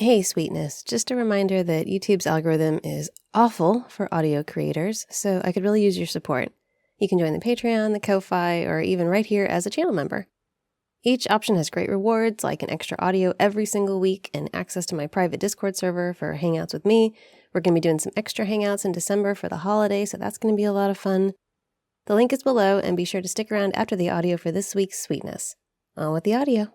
Hey, sweetness. Just a reminder that YouTube's algorithm is awful for audio creators, so I could really use your support. You can join the Patreon, the Ko-Fi, or even right here as a channel member. Each option has great rewards, like an extra audio every single week and access to my private Discord server for hangouts with me. We're going to be doing some extra hangouts in December for the holiday, so that's going to be a lot of fun. The link is below, and be sure to stick around after the audio for this week's sweetness. On with the audio.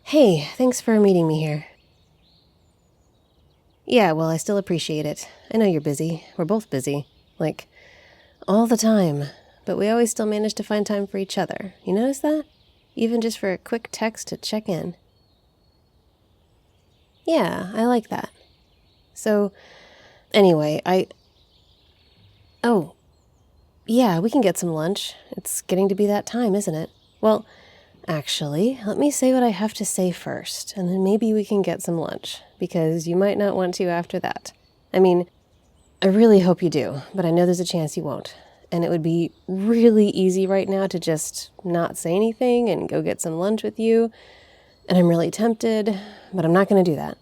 Hey, thanks for meeting me here. Yeah, well, I still appreciate it. I know you're busy. We're both busy. Like, all the time. But we always still manage to find time for each other. You notice that? Even just for a quick text to check in. Yeah, I like that. So, anyway, Oh, yeah, we can get some lunch. It's getting to be that time, isn't it? Well, actually, let me say what I have to say first, and then maybe we can get some lunch, because you might not want to after that. I mean, I really hope you do, but I know there's a chance you won't. And it would be really easy right now to just not say anything and go get some lunch with you. And I'm really tempted, but I'm not going to do that.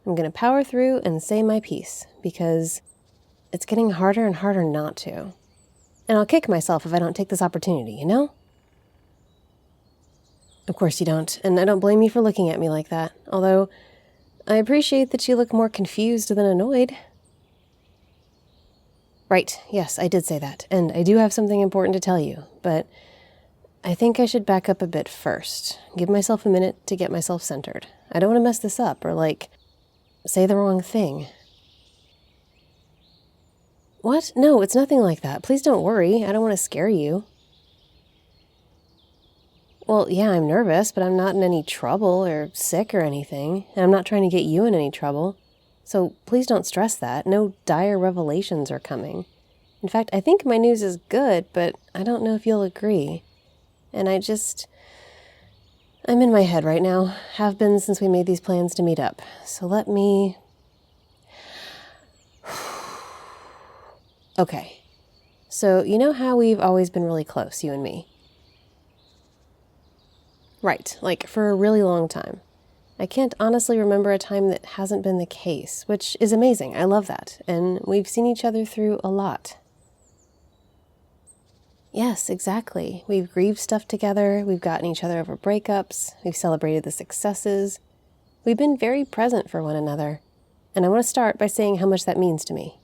I'm going to power through and say my piece, because it's getting harder and harder not to. And I'll kick myself if I don't take this opportunity, you know? Of course you don't, and I don't blame you for looking at me like that, although I appreciate that you look more confused than annoyed. Right, yes, I did say that, and I do have something important to tell you, but I think I should back up a bit first. Give myself a minute to get myself centered. I don't want to mess this up or, say the wrong thing. What? No, it's nothing like that. Please don't worry. I don't want to scare you. Well, yeah, I'm nervous, but I'm not in any trouble or sick or anything, and I'm not trying to get you in any trouble. So please don't stress that. No dire revelations are coming. In fact, I think my news is good, but I don't know if you'll agree. And I'm in my head right now. Have been since we made these plans to meet up. So let me... Okay. So you know how we've always been really close, you and me? Right, like for a really long time. I can't honestly remember a time that hasn't been the case, which is amazing. I love that. And we've seen each other through a lot. Yes, exactly. We've grieved stuff together. We've gotten each other over breakups. We've celebrated the successes. We've been very present for one another. And I want to start by saying how much that means to me.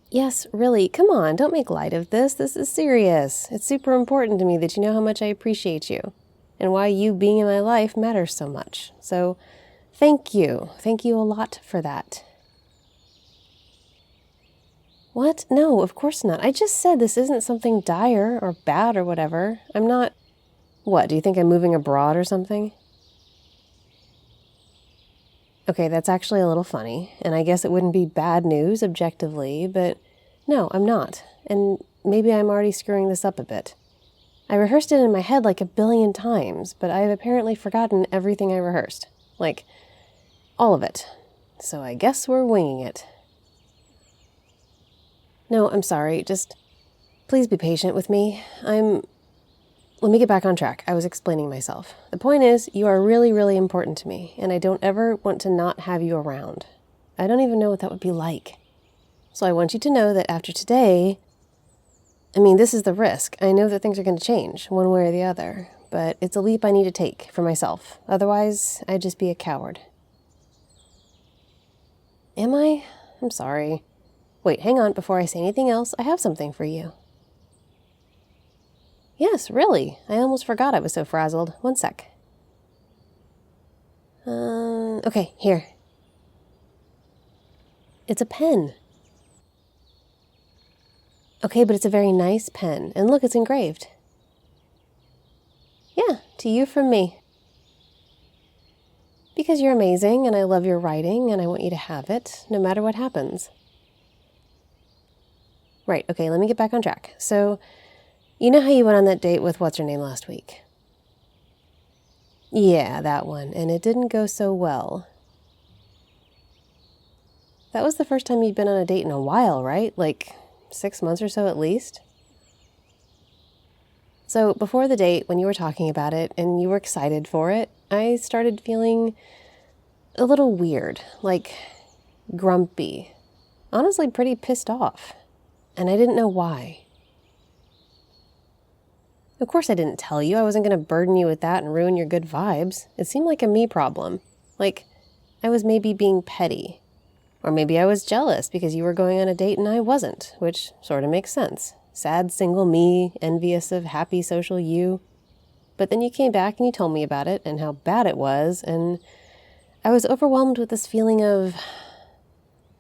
Yes, really, come on, don't make light of this. This is serious. It's super important to me that you know how much I appreciate you and why you being in my life matters so much. So, thank you. Thank you a lot for that. What? No, of course not. I just said this isn't something dire or bad or whatever. I'm not... What, do you think I'm moving abroad or something? Okay, that's actually a little funny, and I guess it wouldn't be bad news objectively, but no, I'm not. And maybe I'm already screwing this up a bit. I rehearsed it in my head like 1 billion times, but I've apparently forgotten everything I rehearsed. Like, all of it. So I guess we're winging it. No, I'm sorry, just please be patient with me. Let me get back on track. I was explaining myself. The point is, you are really, really important to me, and I don't ever want to not have you around. I don't even know what that would be like. So I want you to know that after today, this is the risk. I know that things are going to change, one way or the other, but it's a leap I need to take for myself. Otherwise, I'd just be a coward. Am I? I'm sorry. Wait, hang on. Before I say anything else, I have something for you. Yes, really. I almost forgot I was so frazzled. One sec. Okay, here. It's a pen. Okay, but it's a very nice pen. And look, it's engraved. Yeah, to you from me. Because you're amazing, and I love your writing, and I want you to have it, no matter what happens. Right, okay, let me get back on track. So... You know how you went on that date with what's-her-name last week? Yeah, that one, and it didn't go so well. That was the first time you'd been on a date in a while, right? Like 6 months or so at least? So before the date, when you were talking about it and you were excited for it, I started feeling a little weird, like grumpy, honestly pretty pissed off, and I didn't know why. Of course I didn't tell you. I wasn't going to burden you with that and ruin your good vibes. It seemed like a me problem. Like I was maybe being petty. Or maybe I was jealous because you were going on a date and I wasn't, which sort of makes sense. Sad single me, envious of happy social you. But then you came back and you told me about it and how bad it was, and I was overwhelmed with this feeling of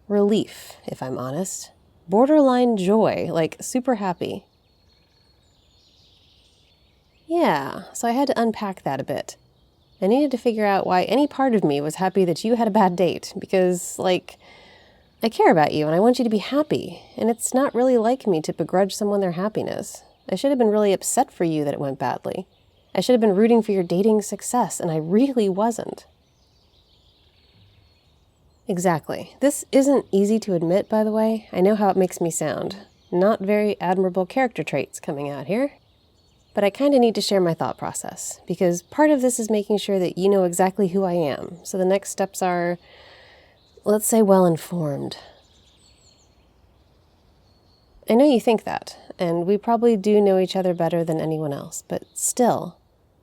relief, if I'm honest. Borderline joy, like super happy. Yeah, so I had to unpack that a bit. I needed to figure out why any part of me was happy that you had a bad date, because, I care about you and I want you to be happy, and it's not really like me to begrudge someone their happiness. I should have been really upset for you that it went badly. I should have been rooting for your dating success, and I really wasn't. Exactly. This isn't easy to admit, by the way. I know how it makes me sound. Not very admirable character traits coming out here. But I kind of need to share my thought process, because part of this is making sure that you know exactly who I am. So the next steps are, let's say, well-informed. I know you think that, and we probably do know each other better than anyone else, but still,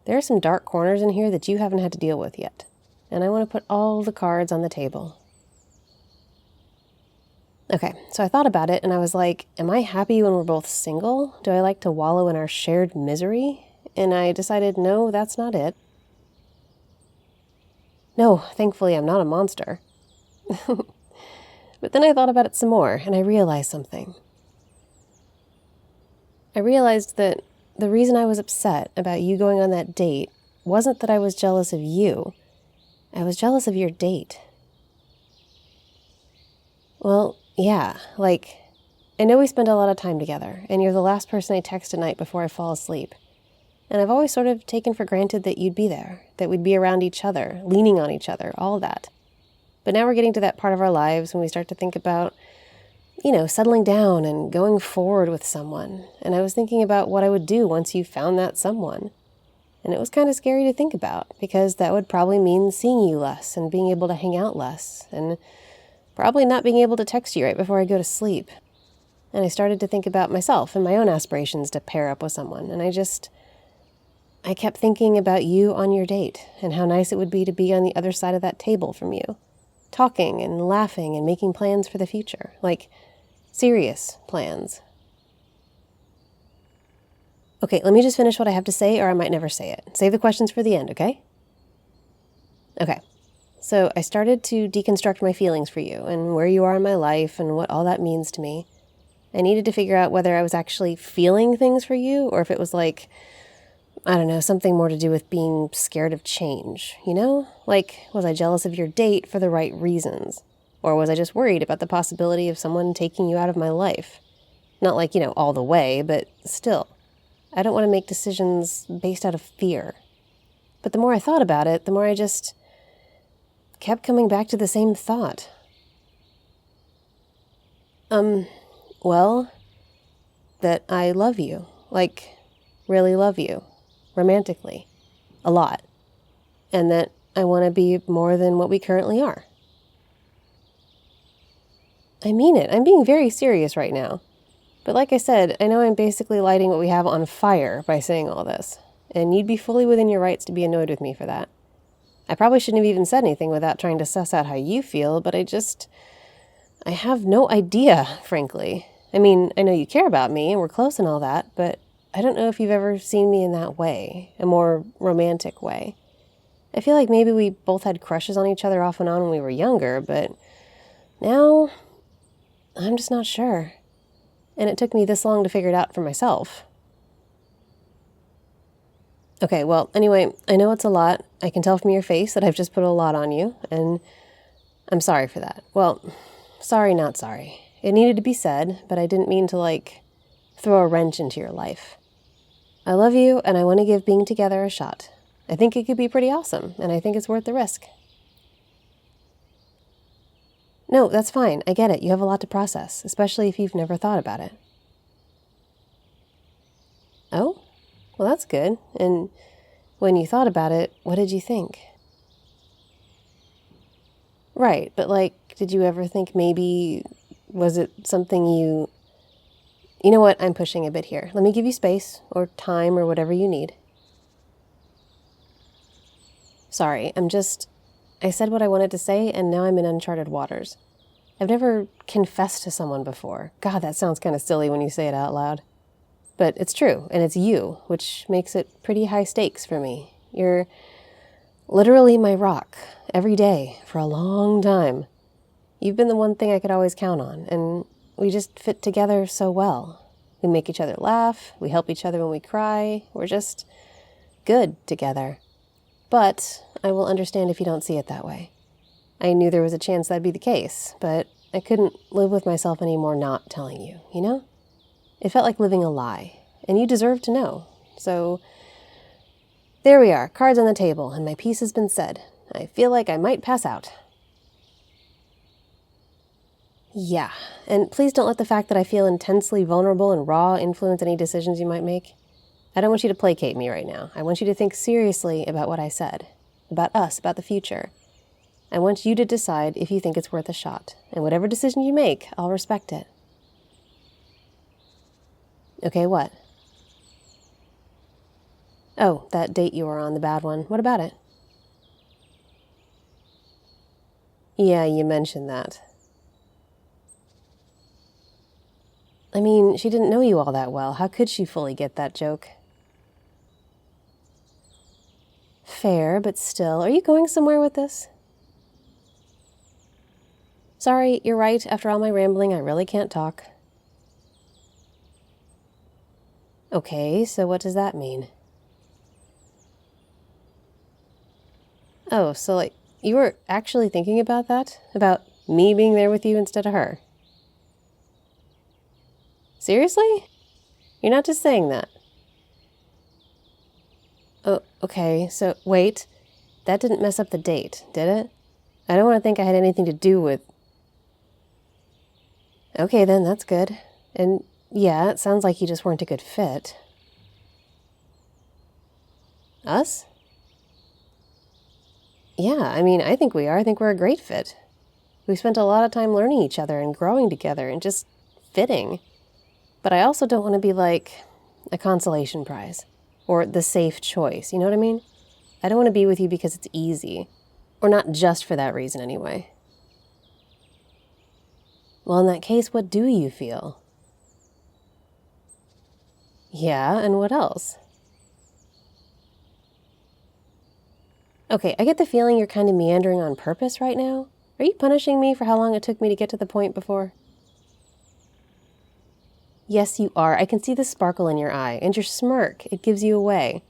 there are some dark corners in here that you haven't had to deal with yet. And I want to put all the cards on the table. Okay, so I thought about it and I was like, am I happy when we're both single? Do I like to wallow in our shared misery? And I decided, no, that's not it. No, thankfully I'm not a monster. But then I thought about it some more and I realized something. I realized that the reason I was upset about you going on that date wasn't that I was jealous of you. I was jealous of your date. Well, yeah, I know we spend a lot of time together, and you're the last person I text at night before I fall asleep. And I've always sort of taken for granted that you'd be there, that we'd be around each other, leaning on each other, all that. But now we're getting to that part of our lives when we start to think about, settling down and going forward with someone. And I was thinking about what I would do once you found that someone. And it was kind of scary to think about, because that would probably mean seeing you less and being able to hang out less, and probably not being able to text you right before I go to sleep. And I started to think about myself and my own aspirations to pair up with someone. And I kept thinking about you on your date and how nice it would be to be on the other side of that table from you, talking and laughing and making plans for the future, like serious plans. Okay, let me just finish what I have to say, or I might never say it. Save the questions for the end, okay? Okay. So I started to deconstruct my feelings for you and where you are in my life and what all that means to me. I needed to figure out whether I was actually feeling things for you, or if it was something more to do with being scared of change, was I jealous of your date for the right reasons? Or was I just worried about the possibility of someone taking you out of my life? Not all the way, but still. I don't want to make decisions based out of fear. But the more I thought about it, the more I just kept coming back to the same thought. That I love you, really love you, romantically, a lot, and that I want to be more than what we currently are. I mean it. I'm being very serious right now. But like I said, I know I'm basically lighting what we have on fire by saying all this, and you'd be fully within your rights to be annoyed with me for that. I probably shouldn't have even said anything without trying to suss out how you feel, but I have no idea, frankly. I mean, I know you care about me and we're close and all that, but I don't know if you've ever seen me in that way, a more romantic way. I feel like maybe we both had crushes on each other off and on when we were younger, but now I'm just not sure. And it took me this long to figure it out for myself. Okay, well, anyway, I know it's a lot. I can tell from your face that I've just put a lot on you, and I'm sorry for that. Well, sorry, not sorry. It needed to be said, but I didn't mean to, throw a wrench into your life. I love you, and I want to give being together a shot. I think it could be pretty awesome, and I think it's worth the risk. No, that's fine. I get it. You have a lot to process, especially if you've never thought about it. Oh? Well, that's good. And When you thought about it, what did you think? Right, but like, did you ever think maybe, was it something you... You know what, I'm pushing a bit here. Let me give you space, or time, or whatever you need. Sorry, I said what I wanted to say, and now I'm in uncharted waters. I've never confessed to someone before. God, that sounds kind of silly when you say it out loud. But it's true, and it's you, which makes it pretty high stakes for me. You're literally my rock, every day, for a long time. You've been the one thing I could always count on, and we just fit together so well. We make each other laugh, we help each other when we cry, we're just good together. But I will understand if you don't see it that way. I knew there was a chance that'd be the case, but I couldn't live with myself anymore not telling you, you know? It felt like living a lie, and you deserve to know. So, there we are, cards on the table, and my piece has been said. I feel like I might pass out. Yeah, and please don't let the fact that I feel intensely vulnerable and raw influence any decisions you might make. I don't want you to placate me right now. I want you to think seriously about what I said, about us, about the future. I want you to decide if you think it's worth a shot, and whatever decision you make, I'll respect it. Okay, what? Oh, that date you were on, the bad one. What about it? Yeah, you mentioned that. I mean, she didn't know you all that well. How could she fully get that joke? Fair, but still. Are you going somewhere with this? Sorry, you're right. After all my rambling, I really can't talk. Okay, so what does that mean? Oh, so like, you were actually thinking about that? About me being there with you instead of her? Seriously? You're not just saying that? Oh, okay, so wait. That didn't mess up the date, did it? I don't want to think I had anything to do with... Okay then, that's good. And yeah, it sounds like you just weren't a good fit. Us? Yeah, I mean, I think we are. I think we're a great fit. We spent a lot of time learning each other and growing together and just fitting. But I also don't want to be like a consolation prize or the safe choice, you know what I mean? I don't want to be with you because it's easy, or not just for that reason anyway. Well, in that case, what do you feel? Yeah, and what else? Okay, I get the feeling you're kind of meandering on purpose right now. Are you punishing me for how long it took me to get to the point before? Yes, you are. I can see the sparkle in your eye, and your smirk. It gives you away.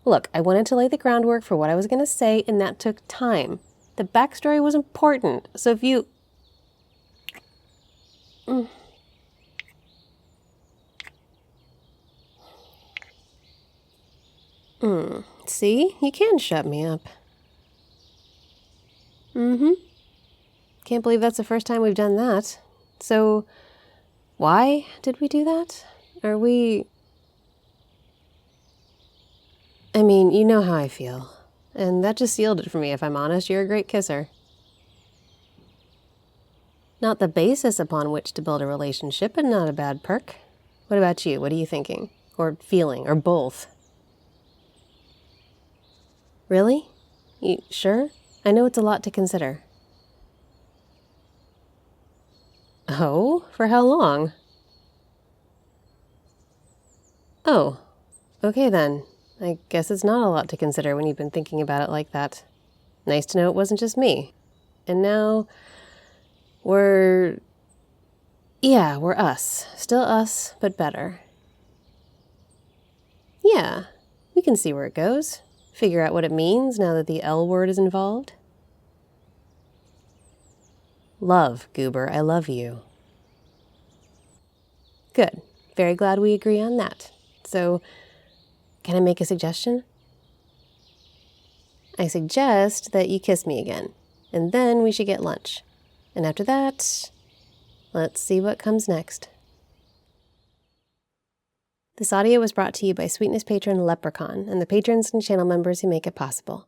Look, I wanted to lay the groundwork for what I was going to say, and that took time. The backstory was important, so if you... See? You can shut me up. Can't believe that's the first time we've done that. So, why did we do that? Are we... I mean, you know how I feel. And that just sealed it for me, if I'm honest. You're a great kisser. Not the basis upon which to build a relationship, but not a bad perk. What about you? What are you thinking? Or feeling? Or both? Really? You sure? I know it's a lot to consider. Oh? For how long? Oh. Okay then. I guess it's not a lot to consider when you've been thinking about it like that. Nice to know it wasn't just me. And now... we're us. Still us, but better. Yeah. We can see where it goes. Figure out what it means now that the L word is involved. Love, Goober, I love you. Good. Very glad we agree on that. So, can I make a suggestion? I suggest that you kiss me again, and then we should get lunch. And after that, let's see what comes next. This audio was brought to you by Sweetness patron Leprechaun and the patrons and channel members who make it possible.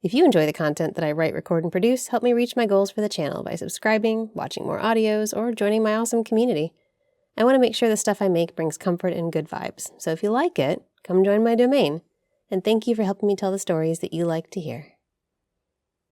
If you enjoy the content that I write, record, and produce, help me reach my goals for the channel by subscribing, watching more audios, or joining my awesome community. I want to make sure the stuff I make brings comfort and good vibes, so if you like it, come join my domain. And thank you for helping me tell the stories that you like to hear.